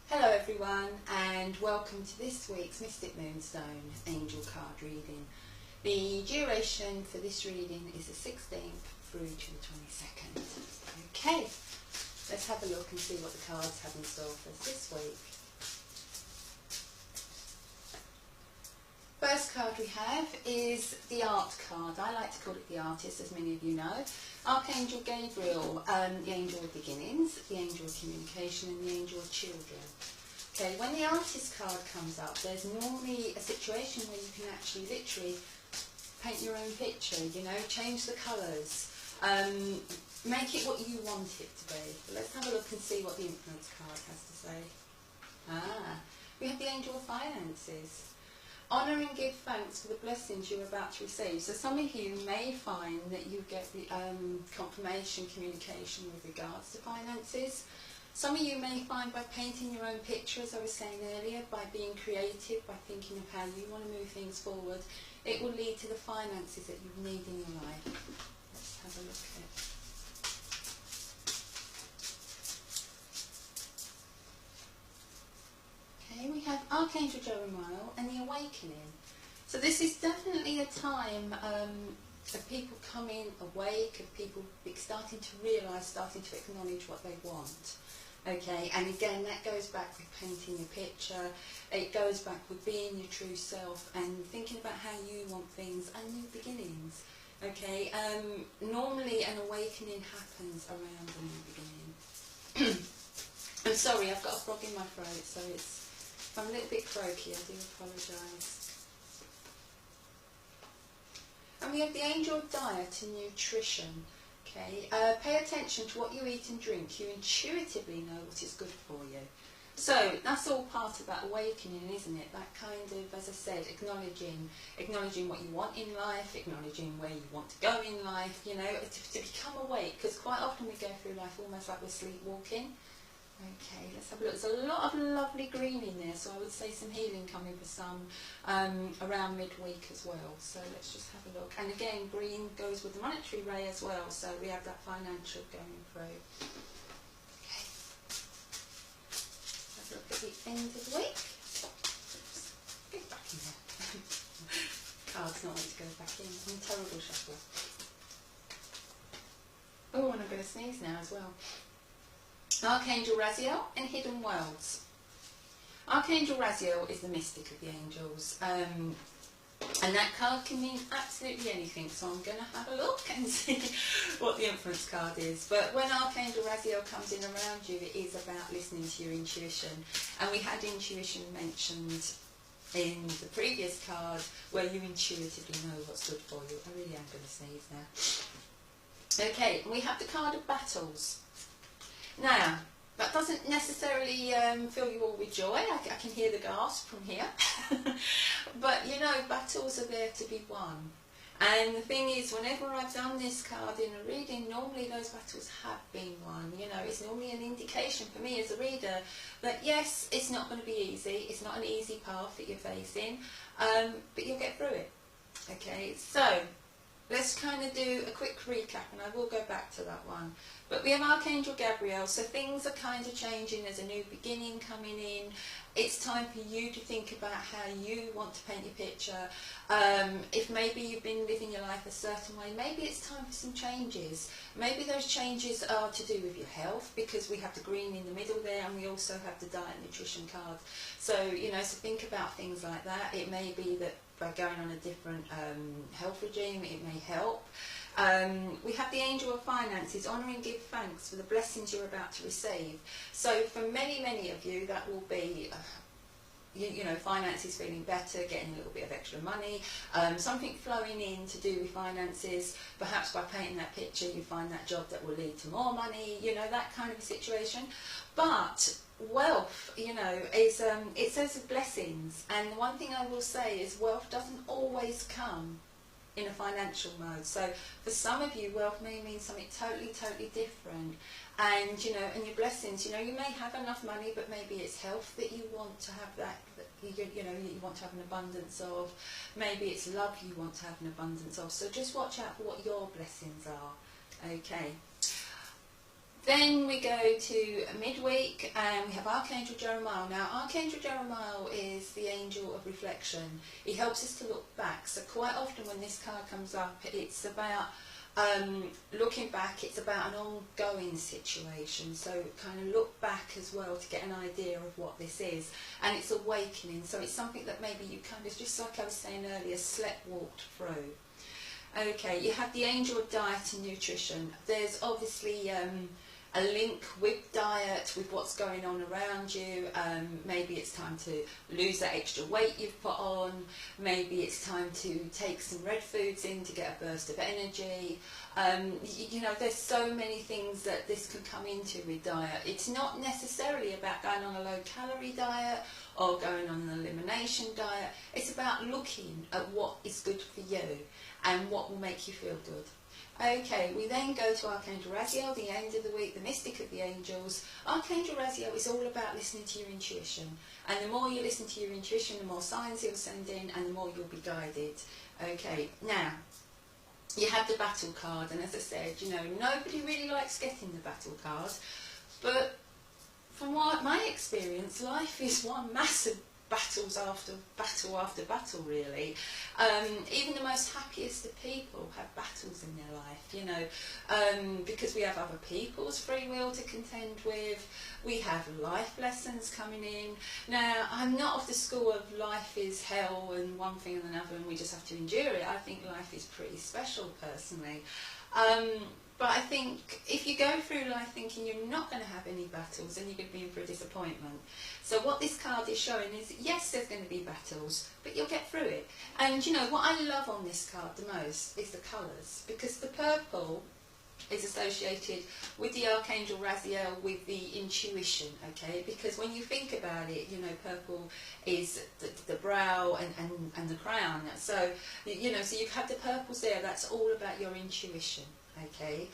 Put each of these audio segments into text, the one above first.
Hello everyone, and welcome to this week's Mystic Moonstone Angel Card reading. The duration for this reading is the 16th through to the 22nd. Okay, let's have a look and see what the cards have in store for us this week. First card we have is the Art card. I like to call it the Artist, as many of you know. Archangel Gabriel, the Angel of Beginnings, the Angel of Communication, and the Angel of Children. Okay, when the Artist card comes up, there's normally a situation where you can actually literally paint your own picture, you know, change the colours, make it what you want it to be. But let's have a look and see what the Influence card has to say. We have the Angel of Finances. Honour and give thanks for the blessings you're about to receive. So some of you may find that you get the confirmation communication with regards to finances. Some of you may find by painting your own picture, as I was saying earlier, by being creative, by thinking of how you want to move things forward, it will lead to the finances that you need in your life. Let's have a look at it. Okay, we have Archangel Jeremiah and the Awakening. So this is definitely a time of people coming awake, of people starting to realise, starting to acknowledge what they want. Okay, and again that goes back with painting your picture, it goes back with being your true self and thinking about how you want things and new beginnings. Okay, normally an awakening happens around a new beginning. I'm sorry, I've got a frog in my throat, so if I'm a little bit croaky, I do apologise. And we have the Angel of Diet and Nutrition. Okay, pay attention to what you eat and drink. You intuitively know what is good for you. So that's all part of that awakening, isn't it? That kind of, as I said, acknowledging what you want in life, acknowledging where you want to go in life, you know, to become awake. Because quite often we go through life almost like we're sleepwalking. Okay, let's have a look. There's a lot of lovely green in there, so I would say some healing coming for some around midweek as well. So let's just have a look. And again, green goes with the monetary ray as well, so we have that financial going through. Okay, have a look at the end of the week. Oops. Get back in there. Card's not meant to go back in. I'm a terrible shuffler. Oh, and I'm going to sneeze now as well. Archangel Raziel and Hidden Worlds. Archangel Raziel is the mystic of the angels, and that card can mean absolutely anything, so I'm going to have a look and see what the Influence card is. But when Archangel Raziel comes in around you, it is about listening to your intuition, and we had intuition mentioned in the previous card where you intuitively know what's good for you. I really am going to sneeze now. Okay, we have the card of Battles. Now, that doesn't necessarily fill you all with joy. I can hear the gasp from here. But, you know, battles are there to be won. And the thing is, whenever I've done this card in a reading, normally those battles have been won. You know, it's normally an indication for me as a reader that, yes, it's not going to be easy. It's not an easy path that you're facing, but you'll get through it. Okay, so let's kind of do a quick recap, and I will go back to that one. But we have Archangel Gabriel, so things are kind of changing. There's a new beginning coming in. It's time for you to think about how you want to paint your picture. If maybe you've been living your life a certain way, maybe it's time for some changes. Maybe those changes are to do with your health, because we have the green in the middle there, and we also have the diet and nutrition card. So, you know, so think about things like that. It may be that by going on a different health regime, it may help. We have the Angel of Finances, honour and give thanks for the blessings you're about to receive. So for many, many of you, that will be, you know, finances feeling better, getting a little bit of extra money, something flowing in to do with finances. Perhaps by painting that picture, you find that job that will lead to more money, you know, that kind of a situation. But wealth, you know, is it says blessings, and one thing I will say is wealth doesn't always come in a financial mode. So for some of you, wealth may mean something totally different. And, you know, and your blessings, you know, you may have enough money, but maybe it's health that you want to have, that you know, you want to have an abundance of. Maybe it's love you want to have an abundance of. So just watch out for what your blessings are. Okay. Then we go to midweek and we have Archangel Jeremiah. Now Archangel Jeremiah is the angel of reflection. He helps us to look back. So quite often when this card comes up, it's about looking back, it's about an ongoing situation. So kind of look back as well to get an idea of what this is. And it's awakening. So it's something that maybe you kind of, just like I was saying earlier, slept walked through. Okay, you have the angel of diet and nutrition. There's obviously a link with diet, with what's going on around you. Maybe it's time to lose that extra weight you've put on. Maybe it's time to take some red foods in to get a burst of energy. You know, there's so many things that this can come into with diet. It's not necessarily about going on a low calorie diet or going on an elimination diet. It's about looking at what is good for you and what will make you feel good. Okay, we then go to Archangel Raziel, the end of the week, the mystic of the angels. Archangel Raziel is all about listening to your intuition. And the more you listen to your intuition, the more signs he'll send in and the more you'll be guided. Okay, now, you have the battle card. And as I said, you know, nobody really likes getting the battle card. But from my experience, life is one massive battle after battle, really. Even the most happiest of people have battles in their life, you know, because we have other people's free will to contend with. We have life lessons coming in. Now, I'm not of the school of life is hell and one thing and another and we just have to endure it. I think life is pretty special, personally. But I think if you go through life thinking you're not going to have any battles, then you're going to be in for a disappointment. So what this card is showing is, yes, there's going to be battles, but you'll get through it. And you know, what I love on this card the most is the colours, because the purple is associated with the Archangel Raziel, with the intuition, okay? Because when you think about it, you know, purple is the brow and the crown. So, you know, so you've had the purples there, that's all about your intuition. Okay,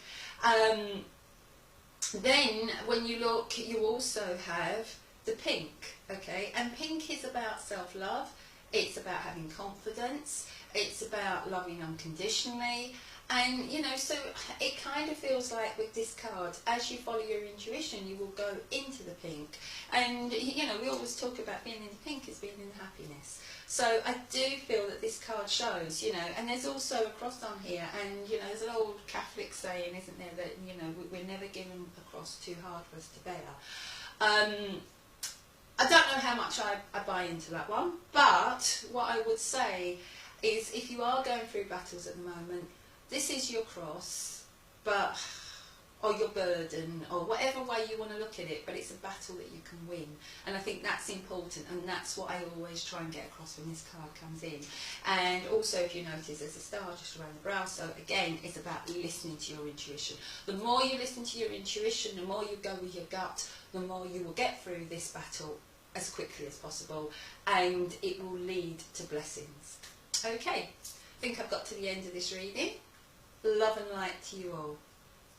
then when you look, you also have the pink, okay, and pink is about self-love, it's about having confidence, it's about loving unconditionally, and you know, so it kind of feels like with this card, as you follow your intuition, you will go into the pink, and you know, we always talk about being in the pink as being in happiness. So I do feel that this card shows, you know, and there's also a cross on here, and you know, there's an old Catholic saying, isn't there, that you know, we're never given a cross too hard for us to bear. I don't know how much I buy into that one, but what I would say is, if you are going through battles at the moment, this is your cross, but or your burden, or whatever way you want to look at it, but it's a battle that you can win. And I think that's important, and that's what I always try and get across when this card comes in. And also, if you notice, there's a star just around the brow, so again, it's about listening to your intuition. The more you listen to your intuition, the more you go with your gut, the more you will get through this battle as quickly as possible, and it will lead to blessings. Okay, I think I've got to the end of this reading. Love and light to you all.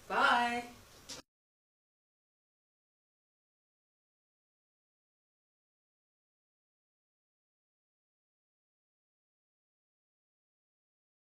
Bye.